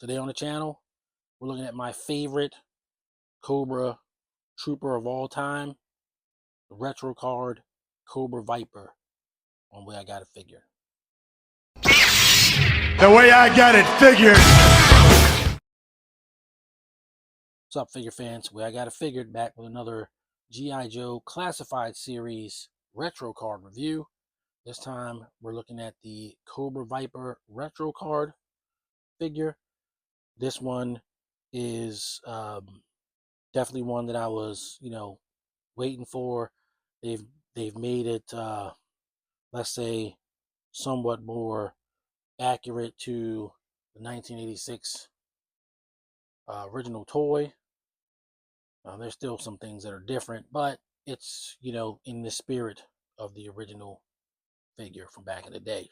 Today on the channel, we're looking at my favorite Cobra Trooper of all time, the retro card Cobra Viper on Way I Got It Figured. The way I got it figured. What's up, figure fans? Way I Got It Figured, back with another I.Joe Classified Series retro card review. This time we're looking at the Cobra Viper retro card figure. This one is definitely one that I was, waiting for. They've made it, let's say, somewhat more accurate to the 1986 original toy. There's still some things that are different, but it's, in the spirit of the original figure from back in the day.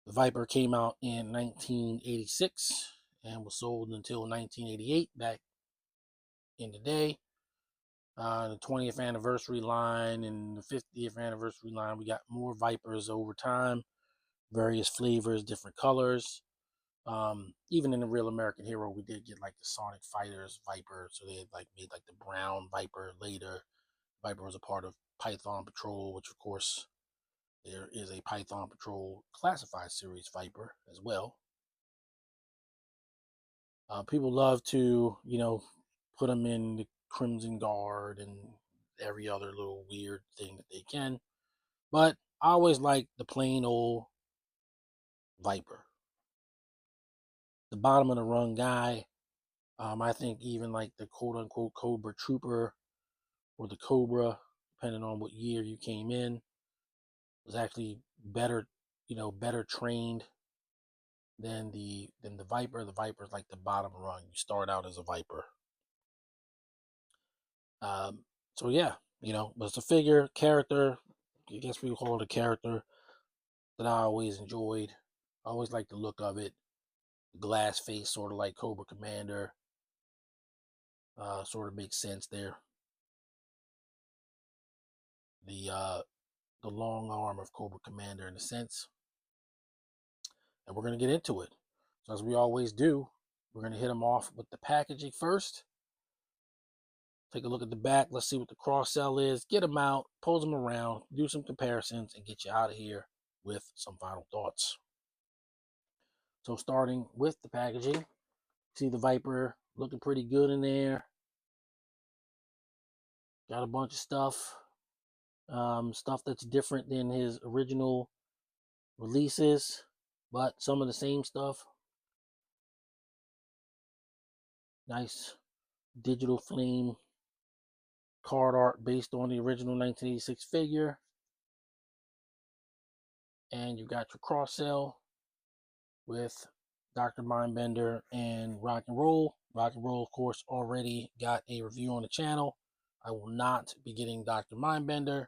The Viper came out in 1986 and was sold until 1988 back in the day. The 20th anniversary line and the 50th anniversary line, we got more Vipers over time, various flavors, different colors. Even in the Real American Hero, we did get like the Sonic Fighters Viper, so they had made the brown Viper later. Viper was a part of Python Patrol, which of course there is a Python Patrol Classified Series Viper as well. People love to, put them in the Crimson Guard and every other little weird thing that they can. But I always like the plain old Viper. The bottom of the rung guy. I think even like the quote unquote Cobra Trooper or the Cobra, depending on what year you came in, was actually better, better trained than the Viper. The Viper is like the bottom rung. You start out as a Viper. So yeah, but it's a figure, character. I guess we call it a character that I always enjoyed. I always liked the look of it. Glass face, sort of like Cobra Commander. Sort of makes sense there. The long arm of Cobra Commander in a sense. And we're going to get into it. So as we always do, we're going to hit them off with the packaging first. Take a look at the back. Let's see what the cross sell is. Get them out, pose them around, do some comparisons, and get you out of here with some final thoughts. So starting with the packaging, see the Viper looking pretty good in there. Got a bunch of stuff. Stuff that's different than his original releases, but some of the same stuff. Nice digital flame card art based on the original 1986 figure. And you got your cross sell with Dr. Mindbender and Rock and Roll. Rock and Roll, of course, already got a review on the channel. I will not be getting Dr. Mindbender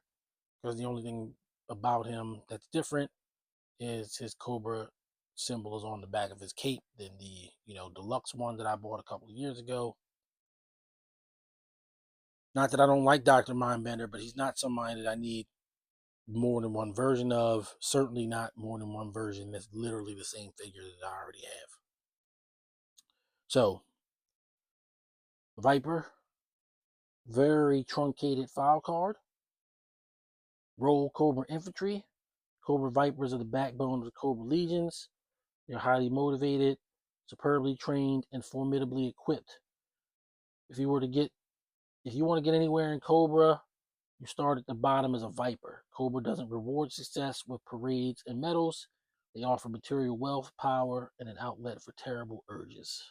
because the only thing about him that's different is his Cobra symbol is on the back of his cape than the deluxe one that I bought a couple of years ago. Not that I don't like Dr. Mindbender, but he's not somebody that I need more than one version of. Certainly not more than one version that's literally the same figure that I already have. So, Viper, very truncated file card. Roll Cobra Infantry. Cobra Vipers are the backbone of the Cobra Legions. They're highly motivated, superbly trained, and formidably equipped. If you want to get anywhere in Cobra, you start at the bottom as a Viper. Cobra doesn't reward success with parades and medals. They offer material wealth, power, and an outlet for terrible urges.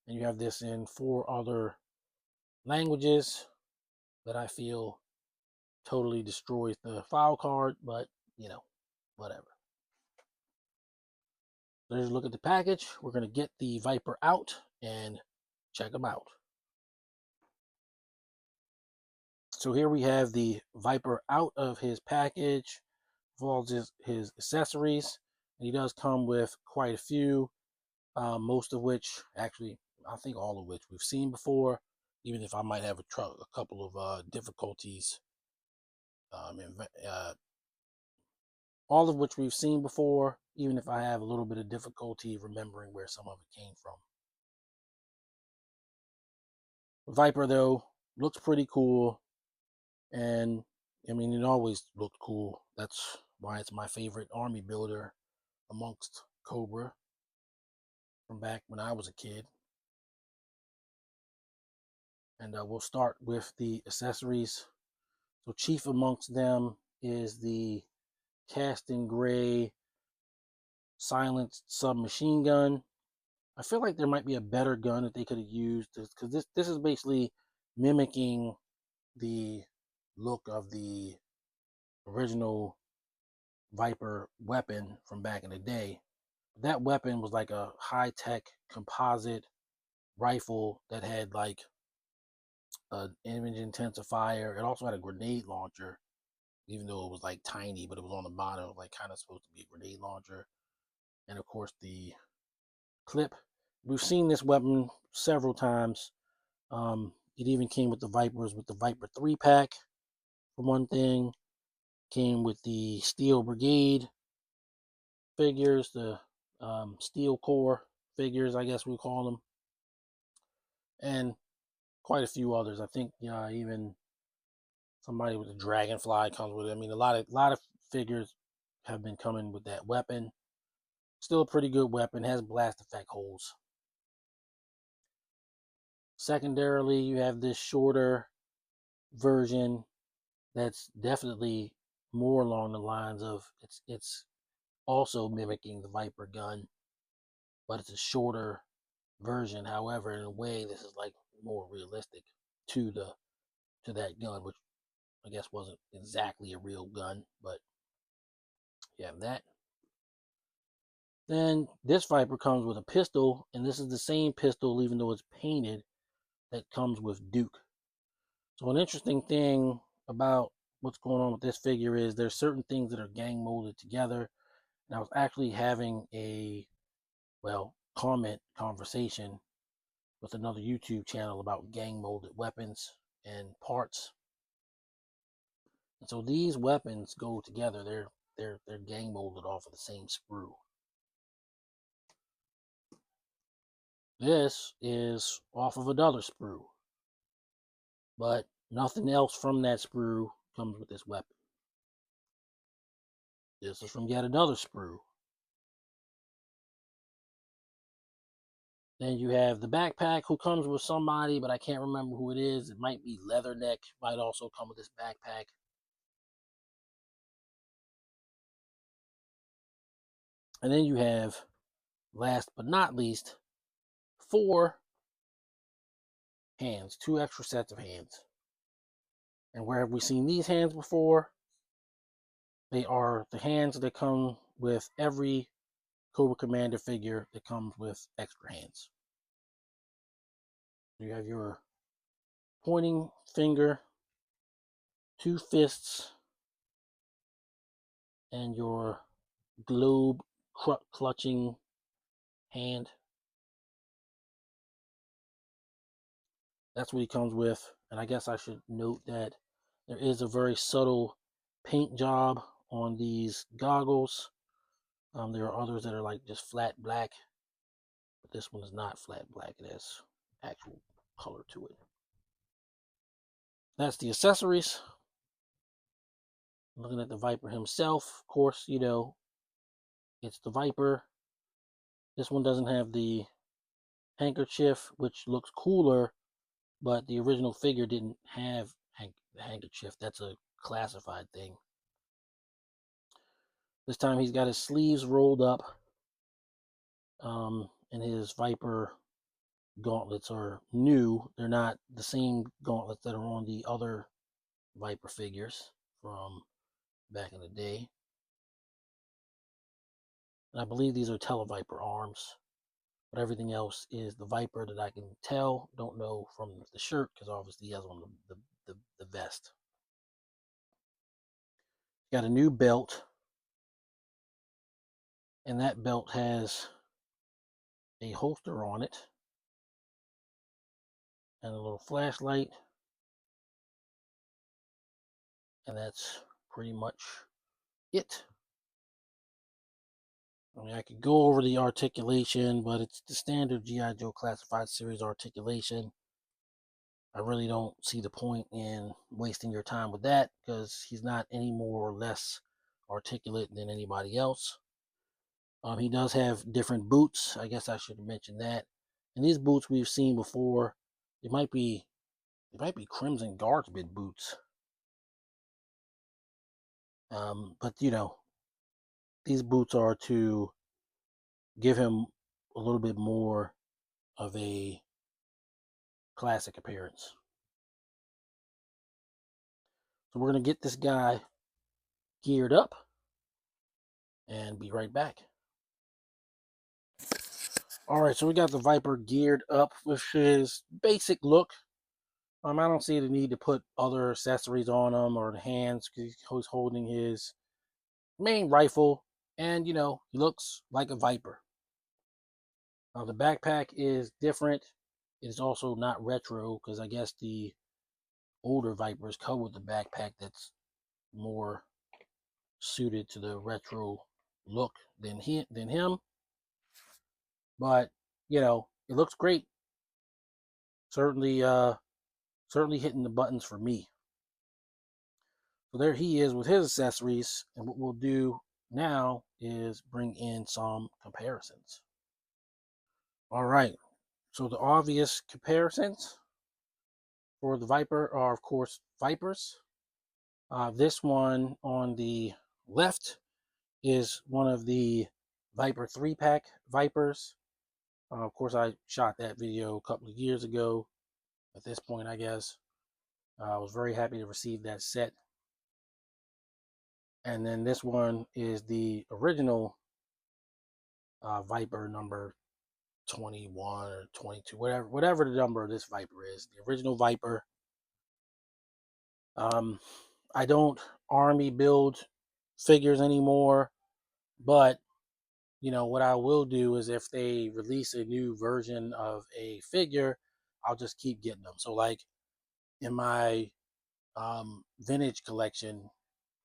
And you have this in 4 other languages that I feel totally destroys the file card, but whatever. There's a look at the package. We're going to get the Viper out and check them out. So here we have the Viper out of his package, with all his accessories. And he does come with quite a few, most of which, actually, I think all of which we've seen before, even if I might have a couple of difficulties all of which we've seen before, even if I have a little bit of difficulty remembering where some of it came from. Viper, though, looks pretty cool, and I mean, it always looked cool. That's why it's my favorite army builder amongst Cobra from back when I was a kid. And we'll start with the accessories. So chief amongst them is the cast in gray silenced submachine gun. I feel like there might be a better gun that they could have used, because this is basically mimicking the look of the original Viper weapon from back in the day. That weapon was like a high-tech composite rifle that had like an image intensifier. It also had a grenade launcher, even though it was like tiny, but it was on the bottom, like kind of supposed to be a grenade launcher. And of course, the clip. We've seen this weapon several times. It even came with the Vipers with the Viper 3 pack, for one thing. Came with the Steel Brigade figures, the Steel Core figures, I guess we call them, and quite a few others. I think even somebody with a Dragonfly comes with it. I mean, a lot of figures have been coming with that weapon. Still a pretty good weapon. Has blast effect holes. Secondarily, you have this shorter version that's definitely more along the lines of it's also mimicking the Viper gun, but it's a shorter version. However, in a way, this is like more realistic to that gun, which I guess wasn't exactly a real gun, but you have that. Then this Viper comes with a pistol, and this is the same pistol, even though it's painted, that comes with Duke. So an interesting thing about what's going on with this figure is there's certain things that are gang molded together. And I was actually having a conversation with another YouTube channel about gang molded weapons and parts. And so these weapons go together. They're gang molded off of the same sprue. This is off of another sprue, but nothing else from that sprue comes with this weapon. This is from yet another sprue. Then you have the backpack, who comes with somebody, but I can't remember who it is. It might be Leatherneck, might also come with this backpack. And then you have, last but not least, 4 hands, 2 extra sets of hands. And where have we seen these hands before? They are the hands that come with every Cobra Commander figure that comes with extra hands. You have your pointing finger, 2 fists, and your globe clutching hand. That's what he comes with. And I guess I should note that there is a very subtle paint job on these goggles. There are others that are like just flat black, but this one is not flat black. It has actual color to it. That's the accessories. Looking at the Viper himself, of course, it's the Viper. This one doesn't have the handkerchief, which looks cooler, but the original figure didn't have the handkerchief. That's a classified thing. This time he's got his sleeves rolled up, and his Viper gauntlets are new. They're not the same gauntlets that are on the other Viper figures from back in the day. And I believe these are Televiper arms, but everything else is the Viper that I can tell. Don't know from the shirt, because obviously he has on the vest. Got a new belt, and that belt has a holster on it and a little flashlight, and that's pretty much it. I mean, I could go over the articulation, but it's the standard G.I. Joe Classified Series articulation. I really don't see the point in wasting your time with that because he's not any more or less articulate than anybody else. He does have different boots. I guess I should have mentioned that. And these boots we've seen before. It might be Crimson Guardsman boots. But these boots are to give him a little bit more of a classic appearance. So we're gonna get this guy geared up and be right back. All right, so we got the Viper geared up with his basic look. I don't see the need to put other accessories on him or the hands because he's holding his main rifle, and he looks like a Viper. The backpack is different. It is also not retro because I guess the older Vipers come with a backpack that's more suited to the retro look than him. But it looks great. Certainly, certainly hitting the buttons for me. So there he is with his accessories, and what we'll do now is bring in some comparisons. All right. So the obvious comparisons for the Viper are, of course, Vipers. This one on the left is one of the Viper 3-pack Vipers. Of course, I shot that video a couple of years ago. At this point, I guess. I was very happy to receive that set. And then this one is the original Viper number 21 or 22, whatever the number of this Viper is. The original Viper. I don't army build figures anymore, but what I will do is if they release a new version of a figure, I'll just keep getting them. So like in my vintage collection,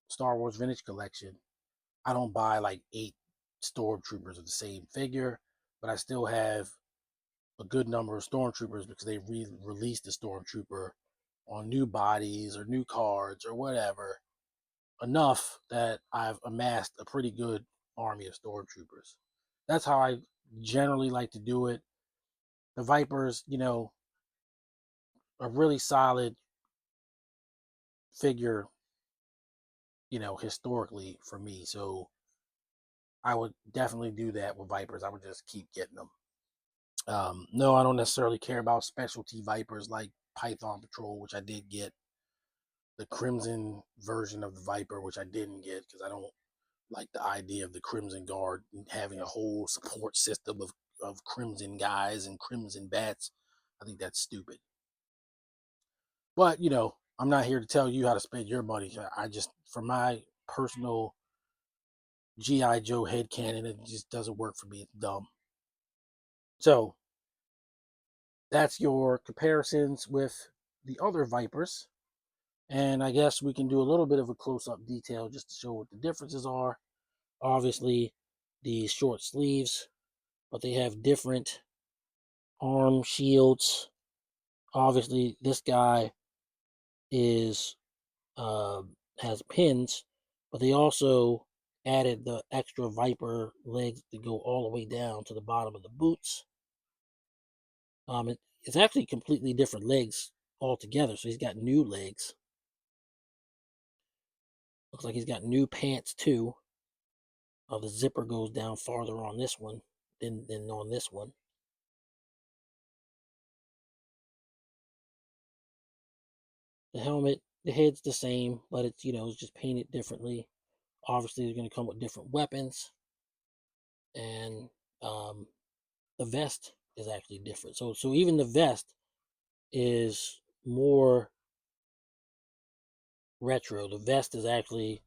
Star Wars vintage collection, I don't buy like 8 stormtroopers of the same figure, but I still have a good number of stormtroopers because they released the stormtrooper on new bodies or new cards or whatever, enough that I've amassed a pretty good army of stormtroopers. That's how I generally like to do it. The Vipers, a really solid figure, historically for me. So I would definitely do that with Vipers. I would just keep getting them. No, I don't necessarily care about specialty Vipers like Python Patrol, which I did get. The Crimson version of the Viper, which I didn't get because I don't like the idea of the Crimson Guard having a whole support system of Crimson guys and Crimson bats. I think that's stupid. But, I'm not here to tell you how to spend your money. I just, for my personal G.I. Joe headcanon, it just doesn't work for me. It's dumb. So, that's your comparisons with the other Vipers. And I guess we can do a little bit of a close-up detail just to show what the differences are. Obviously, the short sleeves, but they have different arm shields. Obviously, this guy is uh, has pins, but they also added the extra Viper legs to go all the way down to the bottom of the boots. It's actually completely different legs altogether. So he's got new legs. Looks like he's got new pants too. The zipper goes down farther on this one than on this one. The helmet, the head's the same, but it's just painted differently. Obviously, they're going to come with different weapons, and um, the vest is actually different. So even the vest is more retro. The vest is actually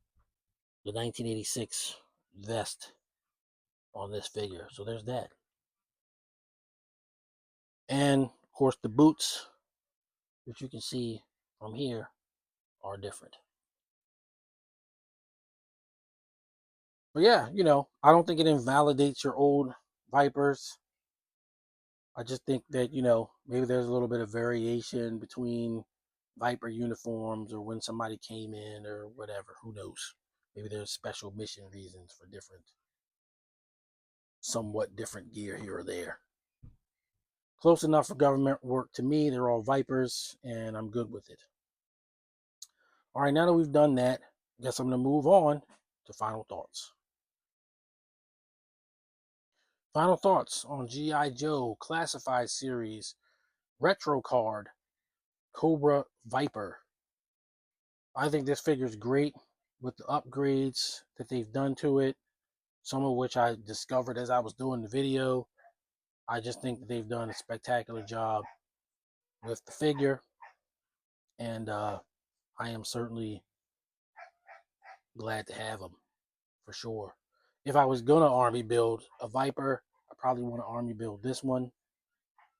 the 1986 vest on this figure. So there's that. And of course, the boots, which you can see from here, are different. But yeah, I don't think it invalidates your old Vipers. I just think that, maybe there's a little bit of variation between Viper uniforms or when somebody came in or whatever. Who knows? Maybe there's special mission reasons for somewhat different gear here or there. Close enough for government work to me. They're all Vipers, and I'm good with it. All right, now that we've done that, I guess I'm going to move on to final thoughts. Final thoughts on G.I. Joe Classified Series Retro Card Cobra Viper. I think this figure is great with the upgrades that they've done to it, some of which I discovered as I was doing the video. I just think that they've done a spectacular job with the figure, and I am certainly glad to have him for sure. If I was gonna army build a Viper, I probably want to army build this one.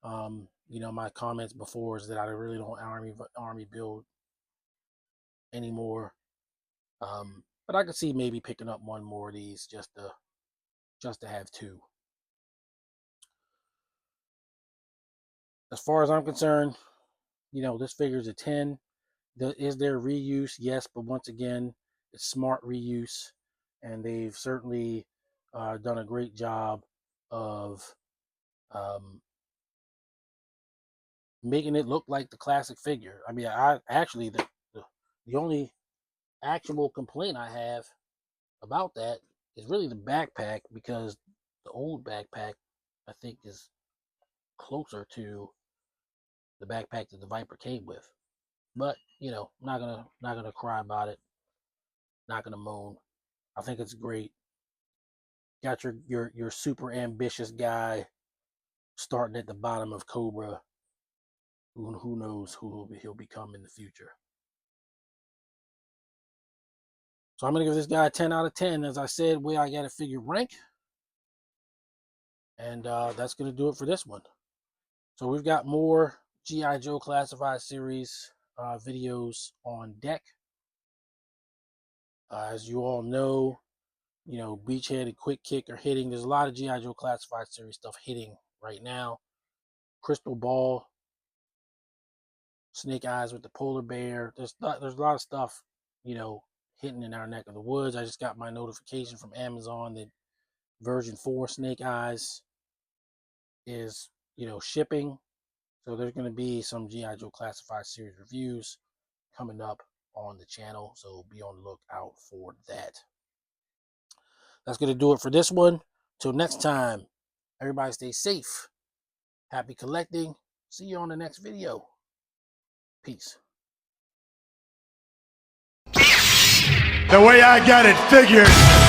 My comments before is that I really don't army build anymore. But I could see maybe picking up one more of these just to have two. As far as I'm concerned, this figure is a 10. Is there reuse? Yes, but once again, it's smart reuse, and they've certainly done a great job of making it look like the classic figure. I mean, I actually the only actual complaint I have about that is really the backpack, because the old backpack I think is closer to the backpack that the Viper came with. But not gonna cry about it. Not gonna moan. I think it's great. Got your super ambitious guy starting at the bottom of Cobra. Who knows who he'll become in the future. So I'm gonna give this guy a 10 out of 10. As I said, where I got to figure rank, and that's gonna do it for this one. So we've got more G.I. Joe Classified Series videos on deck. As you all know, Beachhead and Quick Kick are hitting. There's a lot of G.I. Joe Classified Series stuff hitting right now. Crystal Ball, Snake Eyes with the polar bear. There's a lot of stuff, hitting in our neck of the woods. I just got my notification from Amazon that version 4 Snake Eyes is, shipping. So there's going to be some G.I. Joe Classified Series reviews coming up on the channel. So be on the lookout for that. That's going to do it for this one. Till next time, everybody stay safe. Happy collecting. See you on the next video. Peace. The way I got it figured.